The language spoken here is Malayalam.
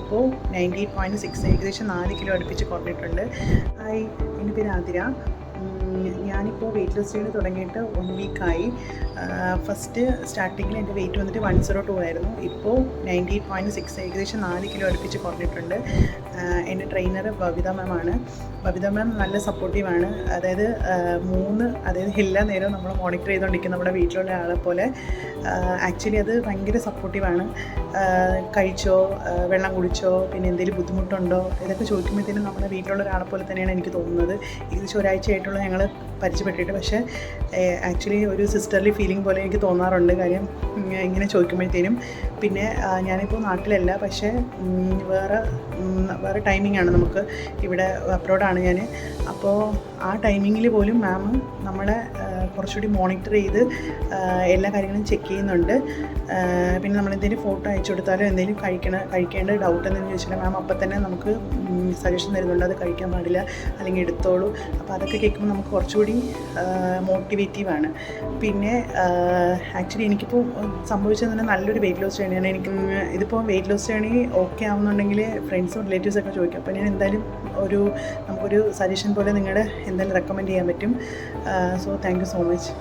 ഇപ്പോൾ 98.6 ഏകദേശം 4 കിലോ അടുപ്പിച്ച് കുറഞ്ഞിട്ടുണ്ട്. ഹായ്, എൻ്റെ പേര് ആതിര. ഞാനിപ്പോൾ വെയിറ്റ് ലോസ് ജേർണി തുടങ്ങിയിട്ട് 1 വീക്കായി. ഫസ്റ്റ് സ്റ്റാർട്ടിങ്ങിൽ എൻ്റെ വെയിറ്റ് വന്നിട്ട് 102 ആയിരുന്നു. ഇപ്പോൾ 98.6 ഏകദേശം 4 കിലോ അടുപ്പിച്ച് കുറഞ്ഞിട്ടുണ്ട്. എൻ്റെ ട്രെയിനർ ബബിത മാമാണ്. ബബിത മാം നല്ല സപ്പോർട്ടീവാണ്. അതായത് എല്ലാ നേരവും നമ്മൾ മോണിറ്റർ ചെയ്തുകൊണ്ടിരിക്കും നമ്മുടെ വീട്ടിലുള്ള ആളെ പോലെ. ആക്ച്വലി അത് ഭയങ്കര സപ്പോർട്ടീവാണ്. കഴിച്ചോ, വെള്ളം കുടിച്ചോ, പിന്നെ എന്തെങ്കിലും ബുദ്ധിമുട്ടുണ്ടോ, ഇതൊക്കെ ചോദിക്കുമ്പോഴത്തേനും നമ്മുടെ വീട്ടിലുള്ള ഒരാളെ പോലെ തന്നെയാണ് എനിക്ക് തോന്നുന്നത്. ഏകദേശം ഒരാഴ്ചയായിട്ടുള്ള ഞങ്ങൾ പരിചയപ്പെട്ടിട്ട്. പക്ഷേ ആക്ച്വലി ഒരു സിസ്റ്റർലി ഫീലിംഗ് പോലെ എനിക്ക് തോന്നാറുണ്ട്. കാര്യം ഇങ്ങനെ ചോദിക്കുമ്പോഴത്തേനും. പിന്നെ ഞാനിപ്പോൾ നാട്ടിലല്ല, പക്ഷേ വേറെ ടൈമിംഗാണ് നമുക്ക്. ഇവിടെ അബ്രോഡാണ് ഞാൻ. അപ്പോൾ ആ ടൈമിങ്ങിൽ പോലും മാം നമ്മളെ കുറച്ചുകൂടി മോണിറ്റർ ചെയ്ത് എല്ലാ കാര്യങ്ങളും ചെക്ക് ചെയ്യുന്നുണ്ട്. പിന്നെ നമ്മളെന്തെങ്കിലും ഫോട്ടോ അയച്ചു കൊടുത്താലോ എന്തെങ്കിലും കഴിക്കേണ്ട ഡൗട്ട് എന്തെങ്കിലും ചോദിച്ചാൽ മാം അപ്പം തന്നെ നമുക്ക് സജഷൻ തരുന്നുണ്ട്. അത് കഴിക്കാൻ പാടില്ല, അല്ലെങ്കിൽ എടുത്തോളൂ. അപ്പോൾ അതൊക്കെ കേൾക്കുമ്പോൾ നമുക്ക് കുറച്ചുകൂടി മോട്ടിവേറ്റീവാണ്. പിന്നെ ആക്ച്വലി എനിക്കിപ്പോൾ സംഭവിച്ചത് തന്നെ നല്ലൊരു വെയിറ്റ് ലോസ് ജേണിയാണ്. ഇതിപ്പോൾ വെയിറ്റ് ലോസ് ജേണി ഓക്കെ ആവുന്നുണ്ടെങ്കിൽ ഫ്രണ്ട്സും റിലേറ്റീവ്സൊക്കെ ചോദിക്കും. അപ്പോൾ ഞാൻ എന്തായാലും നമുക്കൊരു സജഷൻ പോലെ നിങ്ങളുടെ എന്തായാലും റെക്കമെൻഡ് ചെയ്യാൻ പറ്റും. So thank you so much.